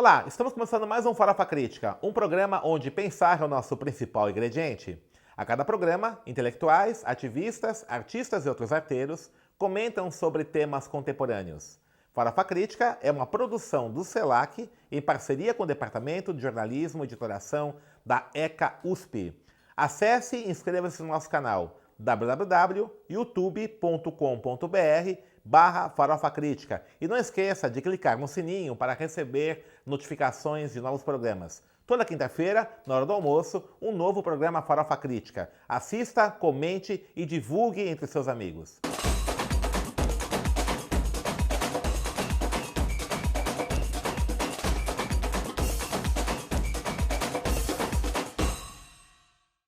Olá, estamos começando mais um Farofa Crítica, um programa onde pensar é o nosso principal ingrediente. A cada programa, intelectuais, ativistas, artistas e outros arteiros comentam sobre temas contemporâneos. Farofa Crítica é uma produção do CELAC em parceria com o Departamento de Jornalismo e Editoração da ECA USP. Acesse e inscreva-se no nosso canal www.youtube.com.br/Farofa Crítica e não esqueça de clicar no sininho para receber notificações de novos programas. Toda quinta-feira, na hora do almoço, um novo programa Farofa Crítica. Assista, comente e divulgue entre seus amigos.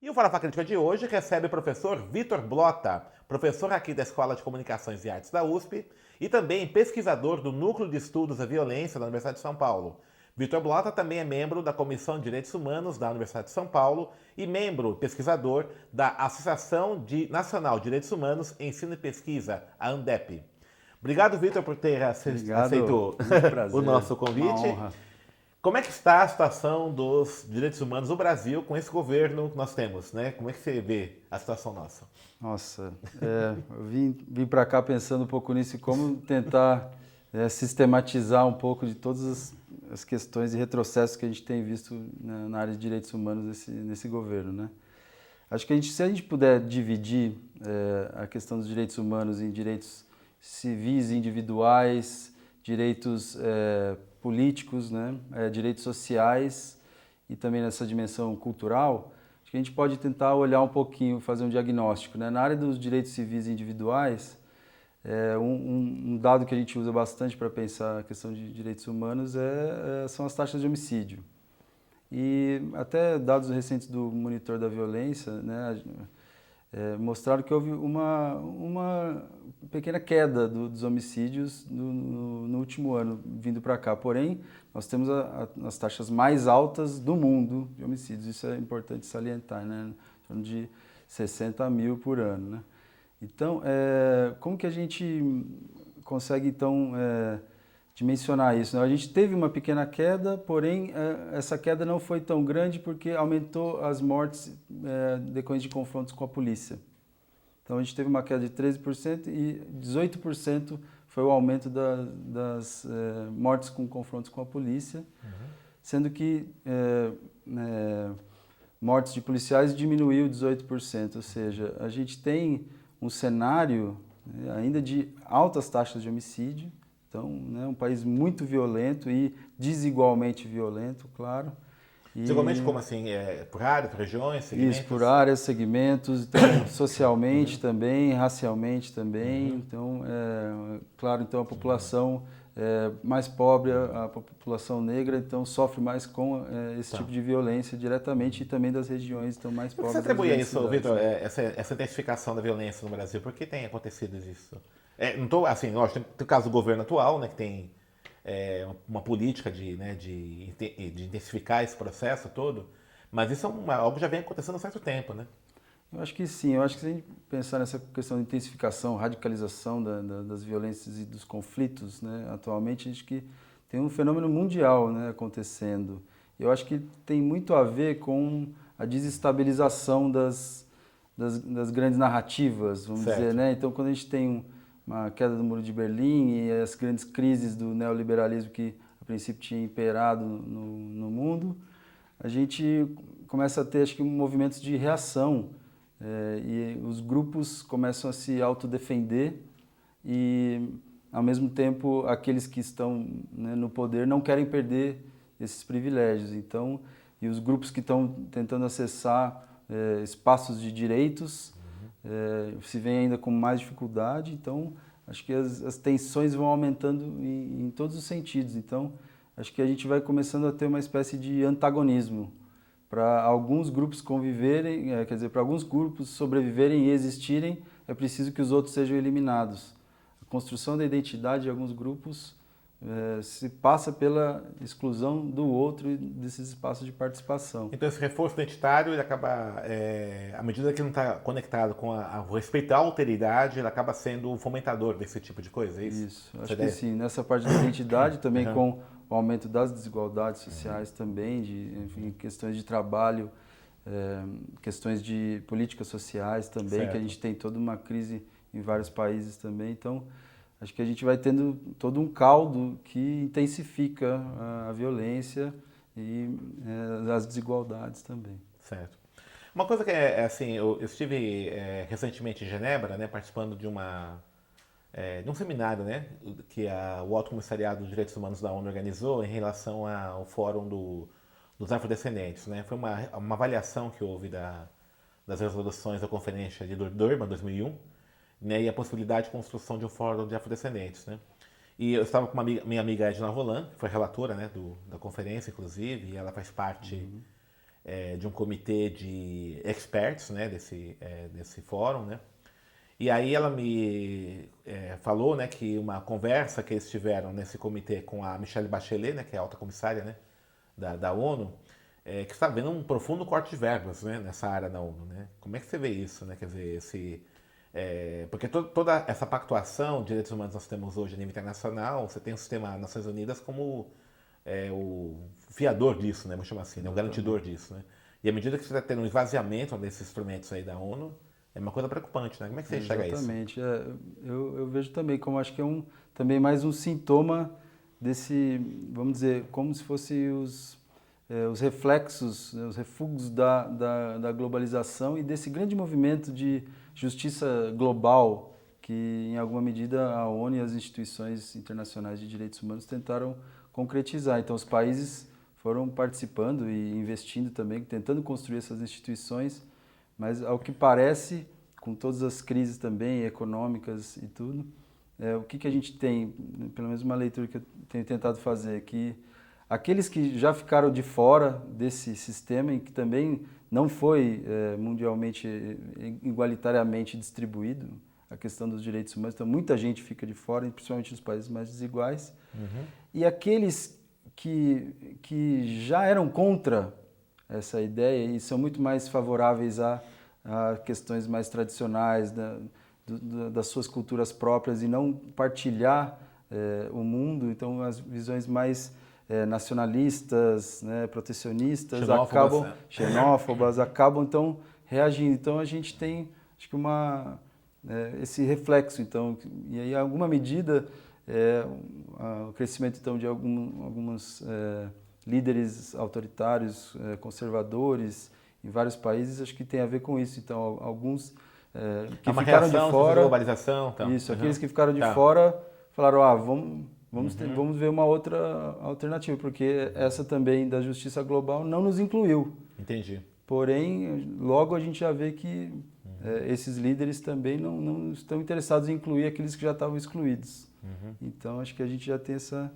E o Farofa Crítica de hoje recebe o professor Vitor Blota, professor aqui da Escola de Comunicações e Artes da USP e também pesquisador do Núcleo de Estudos da Violência da Universidade de São Paulo. Vitor Blota também é membro da Comissão de Direitos Humanos da Universidade de São Paulo e membro pesquisador da Associação Nacional de Direitos Humanos, Ensino e Pesquisa, a ANDEP. Obrigado, Vitor, por ter aceito o nosso convite. Uma honra. Como é que está a situação dos direitos humanos no Brasil com esse governo que nós temos, né? Como é que você vê a situação nossa? Nossa, eu vim para cá pensando um pouco nisso e como tentar sistematizar um pouco de todas as questões e retrocessos que a gente tem visto na área de direitos humanos nesse governo, né? Acho que se a gente puder dividir a questão dos direitos humanos em direitos civis individuais, direitos políticos, né? Direitos sociais e também nessa dimensão cultural, acho que a gente pode tentar olhar um pouquinho, fazer um diagnóstico, né? Na área dos direitos civis individuais, um dado que a gente usa bastante para pensar a questão de direitos humanos são as taxas de homicídio. E até dados recentes do Monitor da Violência, né, mostraram que houve uma pequena queda dos homicídios no último ano, vindo para cá. Porém, nós temos as taxas mais altas do mundo de homicídios. Isso é importante salientar, né? Em torno de 60 mil por ano, né? Então, como que a gente consegue, então, dimensionar isso, né? A gente teve uma pequena queda, porém, essa queda não foi tão grande porque aumentou as mortes decorrentes de confrontos com a polícia. Então, a gente teve uma queda de 13% e 18% foi o aumento das mortes com confrontos com a polícia, sendo que mortes de policiais diminuiu 18%, ou seja, a gente tem um cenário ainda de altas taxas de homicídio. Então, né, um país muito violento e desigualmente violento, claro. Desigualmente como assim? Por áreas, por regiões, segmentos? Isso, por áreas, segmentos, então, socialmente também, racialmente também. Então, claro, então a população mais pobre, a população negra, então sofre mais com esse tipo de violência diretamente e também das regiões então, mais pobres. Por que você atribui a isso, Vitor, essa intensificação da violência no Brasil? Por que tem acontecido isso? Não tô, assim, lógico, tem o caso do governo atual, né, que tem uma política de intensificar esse processo todo, mas isso é algo que já vem acontecendo há certo tempo, né? Eu acho que sim, eu acho que se a gente pensar nessa questão de intensificação, radicalização das violências e dos conflitos, né, atualmente, acho que tem um fenômeno mundial, né, acontecendo. Eu acho que tem muito a ver com a desestabilização das grandes narrativas, vamos dizer, né? Então, quando a gente tem uma queda do Muro de Berlim e as grandes crises do neoliberalismo que, a princípio, tinha imperado no mundo, a gente começa a ter, acho que, movimentos de reação e os grupos começam a se autodefender e, ao mesmo tempo, aqueles que estão, né, no poder não querem perder esses privilégios. Então, e os grupos que estão tentando acessar espaços de direitos se veem ainda com mais dificuldade, então acho que as tensões vão aumentando em todos os sentidos. Então, acho que a gente vai começando a ter uma espécie de antagonismo para alguns grupos conviverem, quer dizer, para alguns grupos sobreviverem e existirem, é preciso que os outros sejam eliminados. A construção da identidade de alguns grupos se passa pela exclusão do outro e desses espaços de participação. Então esse reforço identitário, ele acaba, à medida que não está conectado com o respeito à alteridade, ele acaba sendo um fomentador desse tipo de coisa, é isso? Isso, acho que sim. Nessa parte da identidade também com o aumento das desigualdades sociais também, enfim, questões de trabalho, questões de políticas sociais também, Certo. que a gente tem toda uma crise em vários países também. Então, acho que a gente vai tendo todo um caldo que intensifica a violência e as desigualdades também. Certo. Uma coisa que assim, eu estive recentemente em Genebra, né, participando de de um seminário, né, que o Alto Comissariado dos Direitos Humanos da ONU organizou em relação ao Fórum dos Afrodescendentes, né. Foi uma avaliação que houve das resoluções da Conferência de Durban 2001, né, e a possibilidade de construção de um Fórum de Afrodescendentes, né. E eu estava com minha amiga Edna Roland, que foi relatora, né, da conferência, inclusive, e ela faz parte de um comitê de experts, né, desse fórum, né. E aí ela me falou, né, que uma conversa que eles tiveram nesse comitê com a Michelle Bachelet, né, que é a alta comissária, né, da ONU, que está vendo um profundo corte de verbas, né, nessa área da ONU, né. Como é que você vê isso, né? Quer dizer, porque toda essa pactuação de direitos humanos que nós temos hoje a nível internacional, você tem o sistema Nações Unidas como o fiador disso, né, vamos chamar assim, né, o garantidor disso, né. E à medida que você está tendo um esvaziamento desses instrumentos aí da ONU, é uma coisa preocupante, né? Como é que você enxerga isso? Exatamente. Eu vejo também como acho que é também mais um sintoma desse, vamos dizer, como se fosse os reflexos, né, os refugos da globalização e desse grande movimento de justiça global que, em alguma medida, a ONU e as instituições internacionais de direitos humanos tentaram concretizar. Então, os países foram participando e investindo também, tentando construir essas instituições, mas, ao que parece, com todas as crises também econômicas e tudo, o que a gente tem, pelo menos uma leitura que eu tenho tentado fazer, que aqueles que já ficaram de fora desse sistema e que também não foi mundialmente igualitariamente distribuído, a questão dos direitos humanos, então muita gente fica de fora, principalmente nos países mais desiguais, e aqueles que já eram contra essa ideia e são muito mais favoráveis a questões mais tradicionais das suas culturas próprias e não partilhar o mundo, então as visões mais nacionalistas, né, protecionistas, xenófobas, acabam então reagindo. Então a gente tem, acho que esse reflexo, então, e aí, em alguma medida, o crescimento então de alguns líderes autoritários, conservadores em vários países, acho que tem a ver com isso. Então, alguns que ficaram de fora, globalização, então. Isso, aqueles que ficaram de fora falaram, vamos ver uma outra alternativa, porque essa também da justiça global não nos incluiu. Entendi. Porém, logo a gente já vê que esses líderes também não estão interessados em incluir aqueles que já estavam excluídos. Então, acho que a gente já tem essa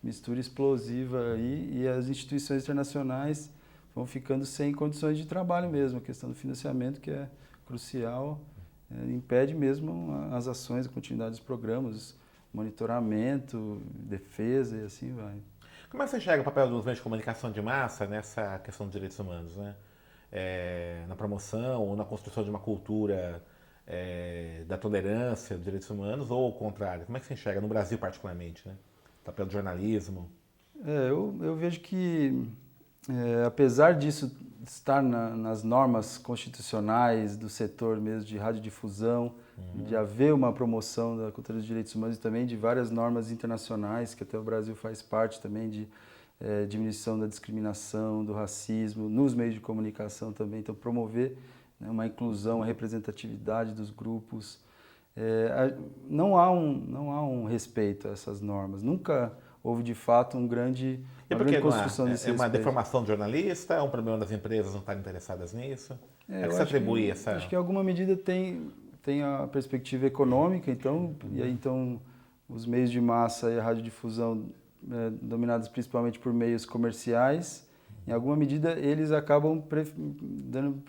mistura explosiva aí e as instituições internacionais vão ficando sem condições de trabalho mesmo. A questão do financiamento, que é crucial, impede mesmo as ações, a continuidade dos programas, monitoramento, defesa e assim vai. Como é que você enxerga o papel dos meios de comunicação de massa nessa questão dos direitos humanos, né? Na promoção ou na construção de uma cultura da tolerância dos direitos humanos, ou ao contrário? Como é que você enxerga, no Brasil particularmente, né? O papel do jornalismo? Eu vejo que, apesar disso estar nas normas constitucionais do setor mesmo de radiodifusão, de haver uma promoção da cultura dos direitos humanos e também de várias normas internacionais, que até o Brasil faz parte também de diminuição da discriminação, do racismo, nos meios de comunicação também, então promover, né, uma inclusão, uma representatividade dos grupos. Não há um respeito a essas normas, nunca houve de fato uma grande construção desse respeito. É uma deformação do jornalista? É um problema das empresas não estarem interessadas nisso? É que você atribui essa... Acho que em alguma medida tem a perspectiva econômica, então, e aí então os meios de massa e a radiodifusão dominados principalmente por meios comerciais, em alguma medida eles acabam dando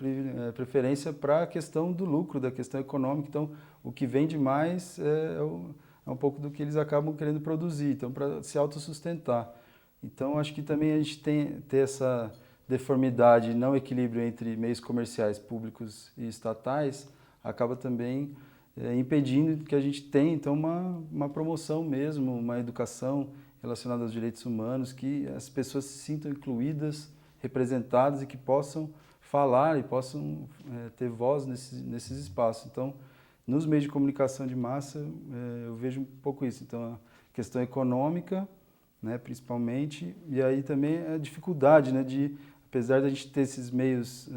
preferência para a questão do lucro, da questão econômica, então o que vende mais é um pouco do que eles acabam querendo produzir, então para se autossustentar. Então acho que também a gente tem essa deformidade, não equilíbrio entre meios comerciais públicos e estatais, acaba também impedindo que a gente tenha então uma promoção mesmo, uma educação relacionado aos direitos humanos, que as pessoas se sintam incluídas, representadas e que possam falar e possam ter voz nesses espaços. Então, nos meios de comunicação de massa, eu vejo um pouco isso. Então, a questão econômica, né, principalmente, e aí também a dificuldade, né, de, apesar de a gente ter esses meios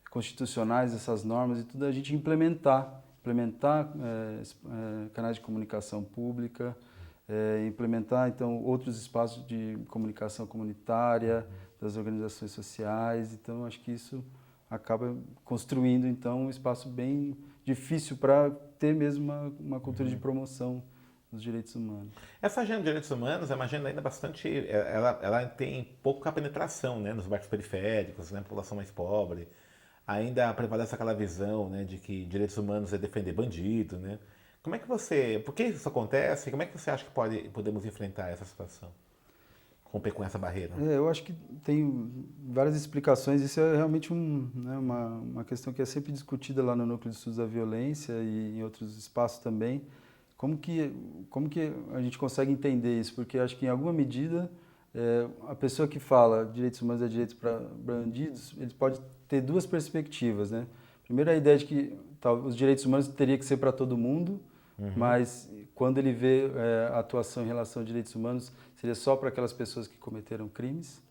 constitucionais, essas normas e tudo, a gente implementar canais de comunicação pública, implementar, então, outros espaços de comunicação comunitária, das organizações sociais. Então, acho que isso acaba construindo, então, um espaço bem difícil para ter mesmo uma cultura de promoção dos direitos humanos. Essa agenda de direitos humanos é uma agenda ainda bastante... Ela tem pouca penetração, né, nos bairros periféricos, né, população mais pobre. Ainda prevalece aquela visão, né, de que direitos humanos é defender bandido, né? Como é que você... Por que isso acontece? Como é que você acha que podemos enfrentar essa situação? Romper com essa barreira? Eu acho que tem várias explicações. Isso é realmente uma questão que é sempre discutida lá no Núcleo de Estudos da Violência e em outros espaços também. Como que a gente consegue entender isso? Porque acho que, em alguma medida, a pessoa que fala direitos humanos é direitos para bandidos, ele pode ter duas perspectivas, né? Primeiro, a ideia de que os direitos humanos teriam que ser para todo mundo, mas quando ele vê a atuação em relação a direitos humanos, seria só para aquelas pessoas que cometeram crimes.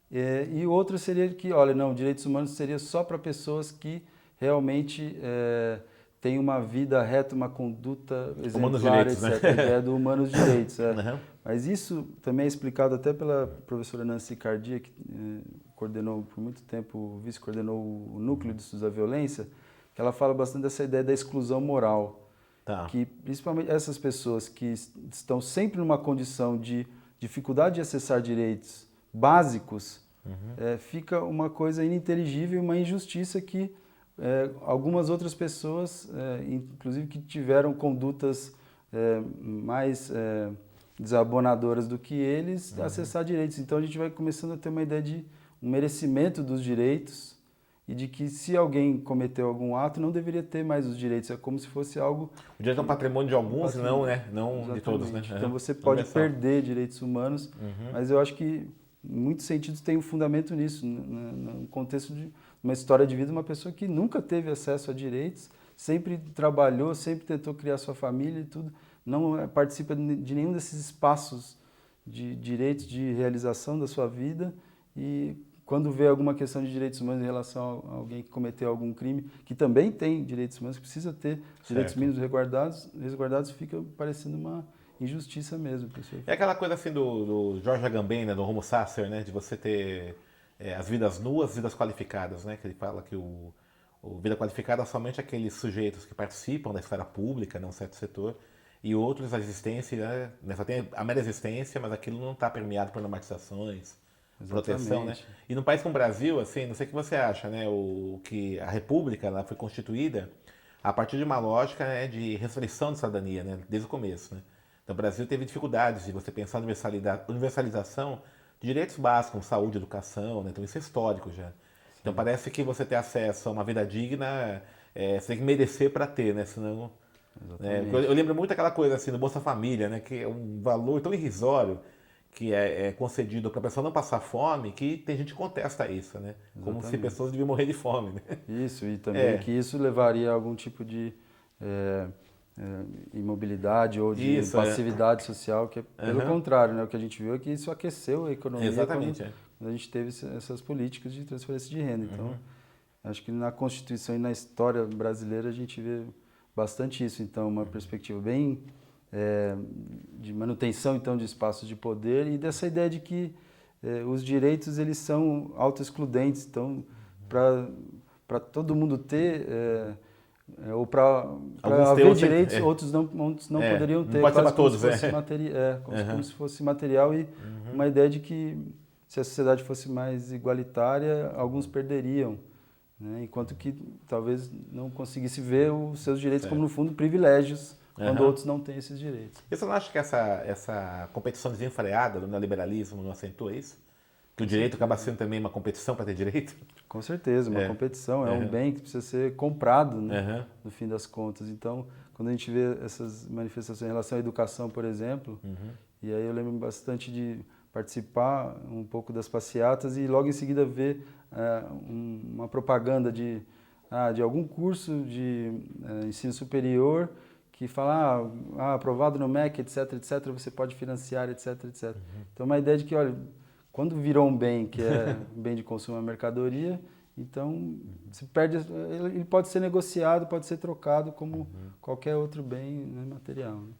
E outro seria que, olha, não, direitos humanos seria só para pessoas que realmente têm uma vida reta, uma conduta exemplar, direitos, etc. né? A ideia do humanos direitos. Mas isso também é explicado até pela professora Nancy Cardia, que coordenou por muito tempo, vice-coordenou o Núcleo de Estudos da Violência, que ela fala bastante dessa ideia da exclusão moral. Tá. Que principalmente essas pessoas que estão sempre numa condição de dificuldade de acessar direitos básicos, fica uma coisa ininteligível, uma injustiça que algumas outras pessoas, inclusive que tiveram condutas mais desabonadoras do que eles, acessar direitos. Então a gente vai começando a ter uma ideia de um merecimento dos direitos e de que, se alguém cometeu algum ato, não deveria ter mais os direitos. É como se fosse algo... O direito é um patrimônio de alguns, não, né? Não Exatamente. de todos, né? Então você pode Universal. perder direitos humanos, mas eu acho que, em muitos sentidos, tem um fundamento nisso, no contexto de uma história de vida de uma pessoa que nunca teve acesso a direitos, sempre trabalhou, sempre tentou criar sua família e tudo, não participa de nenhum desses espaços de direitos, de realização da sua vida, e quando vê alguma questão de direitos humanos em relação a alguém que cometeu algum crime, que também tem direitos humanos, que precisa ter direitos mínimos resguardados, fica parecendo uma injustiça mesmo. Pessoal. É aquela coisa assim do Jorge Agamben, né, do Homo Sacer, né, de você ter as vidas nuas, vidas qualificadas, né, que ele fala que o vida qualificada é somente aqueles sujeitos que participam da esfera pública, num certo setor, e outros a existência, né, só tem a mera existência, mas aquilo não está permeado por normatizações, proteção, né? E num país como o Brasil, assim, não sei o que você acha, né? Que a República ela foi constituída a partir de uma lógica, né, de restrição de cidadania, né? Desde o começo, né? Então o Brasil teve dificuldades de você pensar na universalização de direitos básicos, como saúde, educação, né? Então isso é histórico já. Então parece que você ter acesso a uma vida digna, você tem que merecer para ter, né? Senão... eu lembro muito aquela coisa assim do Bolsa Família, né? Que é um valor tão irrisório que é concedido para a pessoa não passar fome, que tem gente que contesta isso, né? Como se pessoas deviam morrer de fome, né? Isso, e também que isso levaria a algum tipo de imobilidade ou de passividade social, que é pelo contrário, né? O que a gente viu é que isso aqueceu a economia. Exatamente. Quando a gente teve essas políticas de transferência de renda. Então, acho que na Constituição e na história brasileira a gente vê bastante isso. Então, uma perspectiva bem de manutenção, então, de espaços de poder e dessa ideia de que os direitos eles são autoexcludentes. Então, para todo mundo ter, ou para haver direitos, outros não poderiam ter. Não pode ser para todos, como se fosse material e uma ideia de que, se a sociedade fosse mais igualitária, alguns perderiam, né? Enquanto que talvez não conseguisse ver os seus direitos como, no fundo, privilégios, quando outros não têm esses direitos. E você não acha que essa competição desenfreada do neoliberalismo não acentua isso? Que o direito acaba sendo também uma competição para ter direito? Com certeza, uma competição. É um bem que precisa ser comprado, né, no fim das contas. Então, quando a gente vê essas manifestações em relação à educação, por exemplo, E aí eu lembro bastante de participar um pouco das passeatas e logo em seguida ver uma propaganda de algum curso de ensino superior que fala, aprovado no MEC, etc, etc, você pode financiar, etc, etc. Então, uma ideia de que, olha, quando virou um bem, que é um bem de consumo, uma mercadoria, então se perde, ele pode ser negociado, pode ser trocado como qualquer outro bem, né, material. Né?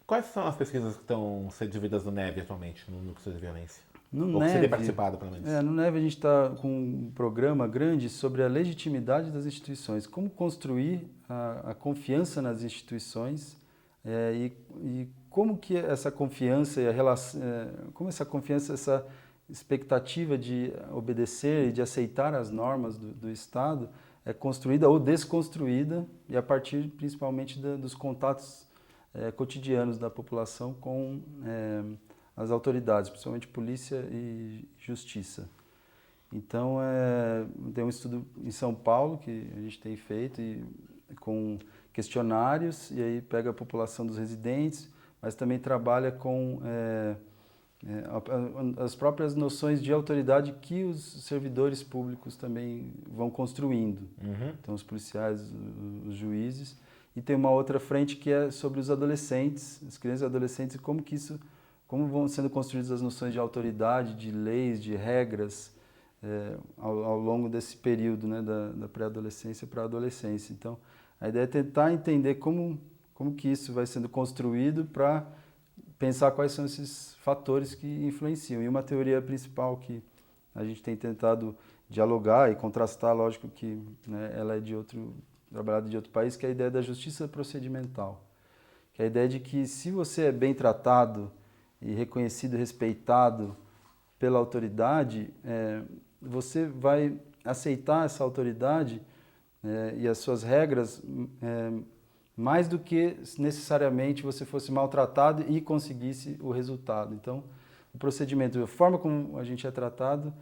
Quais são as pesquisas que estão sendo desenvolvidas no NEV atualmente, no Núcleo de Violência? No Ou que você tem NEV, participado, pelo menos? no NEV a gente está com um programa grande sobre a legitimidade das instituições, como construir a confiança nas instituições e como que essa confiança e a relação, como essa confiança, essa expectativa de obedecer e de aceitar as normas do Estado é construída ou desconstruída e a partir principalmente dos contatos cotidianos da população com as autoridades, principalmente polícia e justiça. Então, tem um estudo em São Paulo que a gente tem feito com questionários e aí pega a população dos residentes, mas também trabalha com as próprias noções de autoridade que os servidores públicos também vão construindo. Então, os policiais, os juízes. E tem uma outra frente que é sobre os adolescentes, as crianças e adolescentes, e como vão sendo construídas as noções de autoridade, de leis, de regras ao longo desse período, né, da pré-adolescência para a adolescência. Então, a ideia é tentar entender como que isso vai sendo construído para pensar quais são esses fatores que influenciam. E uma teoria principal que a gente tem tentado dialogar e contrastar, lógico que, né, ela é trabalhada de outro país, que é a ideia da justiça procedimental. Que é a ideia de que se você é bem tratado e reconhecido e respeitado pela autoridade, você vai aceitar essa autoridade e as suas regras mais do que necessariamente você fosse maltratado e conseguisse o resultado. Então, o procedimento, a forma como a gente é tratado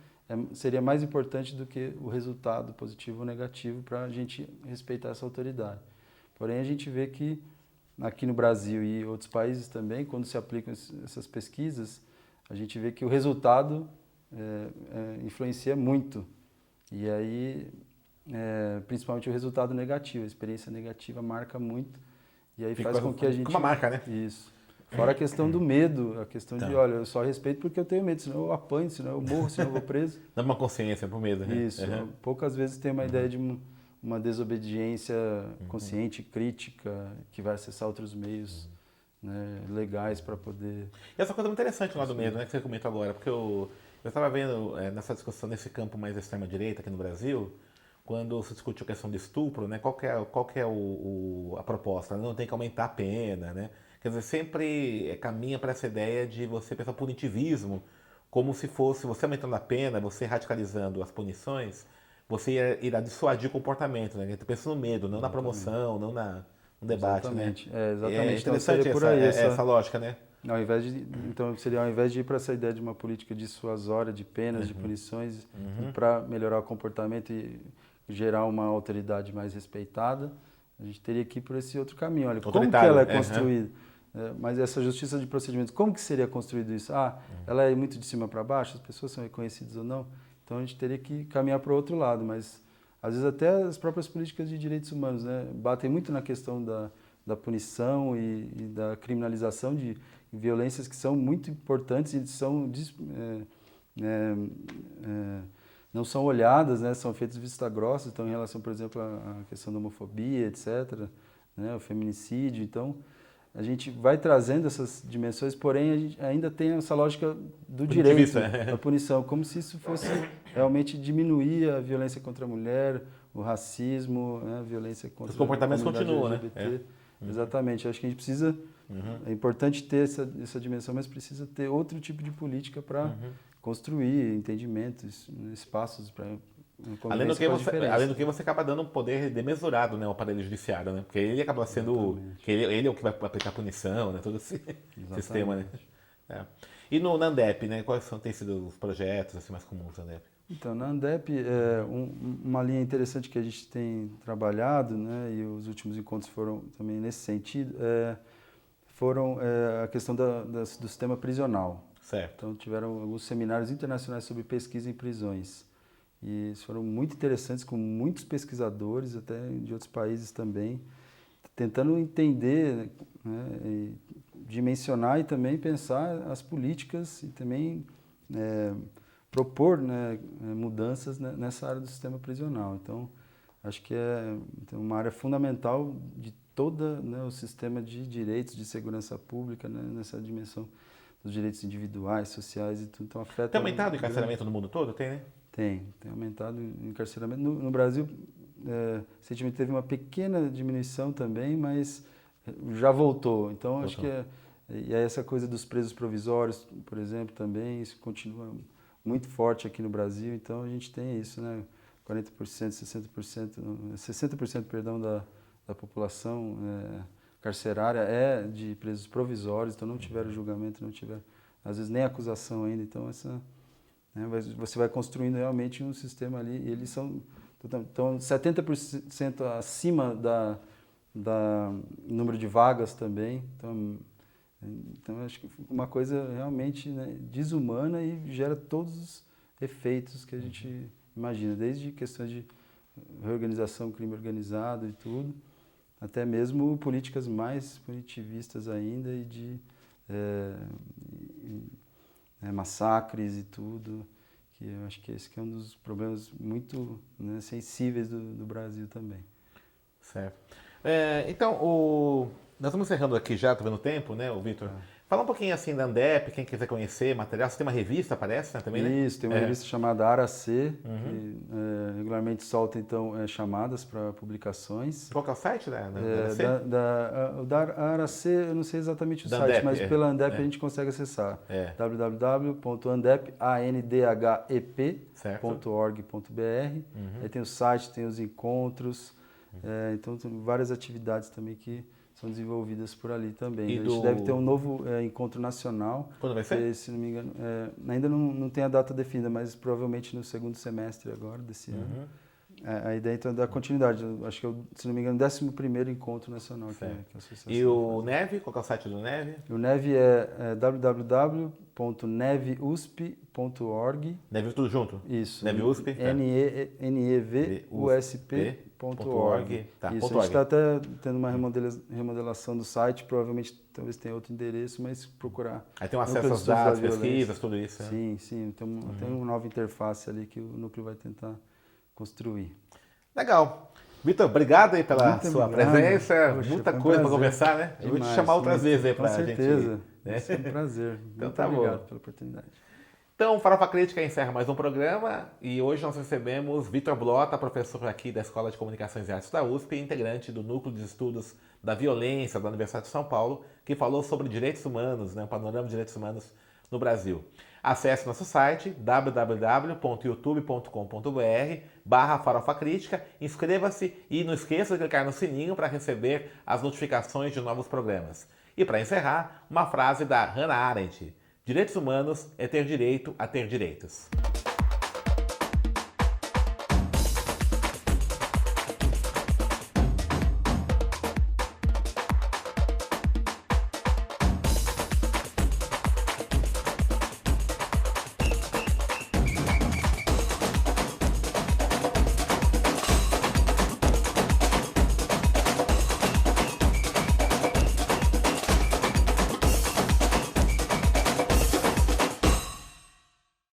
seria mais importante do que o resultado positivo ou negativo para a gente respeitar essa autoridade. Porém, a gente vê que aqui no Brasil e outros países também, quando se aplicam essas pesquisas, a gente vê que o resultado influencia muito. E aí, principalmente o resultado negativo, a experiência negativa marca muito. E aí faz com que a gente... Como uma marca, né? Isso. Fora a questão do medo, a questão de, olha, eu só respeito porque eu tenho medo, senão eu apanho, senão eu morro, senão eu vou preso. Dá uma consciência pro medo, né? Isso. Poucas vezes tem uma ideia de uma desobediência consciente, crítica, que vai acessar outros meios né, legais para poder... E essa coisa muito interessante lá do medo, né, que você comentou agora, porque eu estava vendo nessa discussão nesse campo mais extrema-direita aqui no Brasil, quando se discutiu a questão de estupro, né, qual que é a proposta? Não tem que aumentar a pena, né? Quer dizer, sempre caminha para essa ideia de você pensar punitivismo, como se fosse você aumentando a pena, você radicalizando as punições, você irá dissuadir o comportamento, né? Você pensa no medo, não na promoção, não no debate, exatamente. né? Exatamente. É interessante então, por aí, essa lógica, né? Então, seria ao invés de ir para essa ideia de uma política dissuasória, de penas, de punições, para melhorar o comportamento e gerar uma autoridade mais respeitada, a gente teria que ir por esse outro caminho. Olha, como que ela é construída? Mas essa justiça de procedimentos, como que seria construído isso? Ela é muito de cima para baixo, as pessoas são reconhecidas ou não? Então a gente teria que caminhar para o outro lado, mas às vezes até as próprias políticas de direitos humanos batem muito na questão da punição e da criminalização de violências que são muito importantes e não são olhadas, né, são feitas vista grossa, então em relação, por exemplo, à questão da homofobia, etc., né, o feminicídio, então a gente vai trazendo essas dimensões, porém a gente ainda tem essa lógica do direito, da punição, como se isso fosse realmente diminuir a violência contra a mulher, o racismo, né, a violência contra os comportamentos a comunidade continuam, LGBT. né? Exatamente, acho que a gente precisa, é importante ter essa dimensão, mas precisa ter outro tipo de política para construir entendimentos, espaços para além do que você acaba dando um poder demesurado, né, ao aparelho judiciário, né? Porque ele acaba sendo... Ele é o que vai aplicar punição, né? Todo esse sistema, né? E no Andep, né? Quais têm sido os projetos assim, mais comuns do Andep? Então, na Andep, uma linha interessante que a gente tem trabalhado, né, e os últimos encontros foram também nesse sentido, foram a questão do sistema prisional. Certo. Então, tiveram alguns seminários internacionais sobre pesquisa em prisões. E eles foram muito interessantes, com muitos pesquisadores, até de outros países também, tentando entender, né, e dimensionar e também pensar as políticas e também propor, né, mudanças nessa área do sistema prisional. Então, acho que é uma área fundamental de todo, né, o sistema de direitos de segurança pública, né, nessa dimensão dos direitos individuais, sociais e tudo. Então, afeta. Tem aumentado o encarceramento no mundo todo? Tem, né? Tem aumentado o encarceramento. No Brasil, recentemente teve uma pequena diminuição também, mas já voltou. Então, acho que e essa coisa dos presos provisórios, por exemplo, também, isso continua muito forte aqui no Brasil. Então, a gente tem isso, né? 40%, 60%, perdão, da população carcerária é de presos provisórios, então não tiveram julgamento, não tiveram, às vezes, nem acusação ainda. Então, você vai construindo realmente um sistema ali, e eles são 70% acima da número de vagas também. Então acho que uma coisa realmente, né, desumana e gera todos os efeitos que a gente imagina, desde questões de reorganização, crime organizado e tudo, até mesmo políticas mais punitivistas ainda e de massacres e tudo, que eu acho que esse que é um dos problemas muito, né, sensíveis do Brasil também. Certo. Então, nós estamos encerrando aqui já, estou vendo o tempo, né, o Vitor? Fala um pouquinho assim da Andep, quem quiser conhecer material. Você tem uma revista, parece, né, também, né? Isso, tem uma revista chamada Aracê, que regularmente solta, então, chamadas para publicações. Qual que é o site da Aracê? Da Aracê, eu não sei exatamente o da site, Andep, mas pela Andep a gente consegue acessar. www.andep.org.br. Aí tem o site, tem os encontros, então tem várias atividades também que são desenvolvidas por ali também. A gente deve ter um novo encontro nacional. Quando vai ser? Se não me engano, ainda não tem a data definida, mas provavelmente no segundo semestre agora desse ano. A ideia então é dar continuidade. Acho que se não me engano, 11º encontro nacional que a associação. E o NEV? Qual que é o site do NEV? O NEV é www.neveusp.org. NEV tudo junto? Isso. NEV USP? NEVUSP.org. Tá, Isso, a gente está até tendo uma remodelação do site, provavelmente talvez tenha outro endereço, mas procurar. Aí tem um acesso aos dados, pesquisas, tudo isso. Sim, sim. Tem uma nova interface ali que o núcleo vai tentar construir. Legal. Vitor, obrigado aí pela sua presença. Poxa, muita coisa para conversar, né? Eu vou te chamar outras vezes aí para a gente. Com certeza. Vai ser um prazer. Então, muito tá obrigado bom. pela oportunidade. Então, Farofa Crítica encerra mais um programa e hoje nós recebemos Vitor Blota, professor aqui da Escola de Comunicações e Artes da USP, integrante do Núcleo de Estudos da Violência da Universidade de São Paulo, que falou sobre direitos humanos, né, o panorama de direitos humanos no Brasil. Acesse nosso site www.youtube.com.br/Farofa Crítica, inscreva-se e não esqueça de clicar no sininho para receber as notificações de novos programas. E para encerrar, uma frase da Hannah Arendt: direitos humanos é ter direito a ter direitos.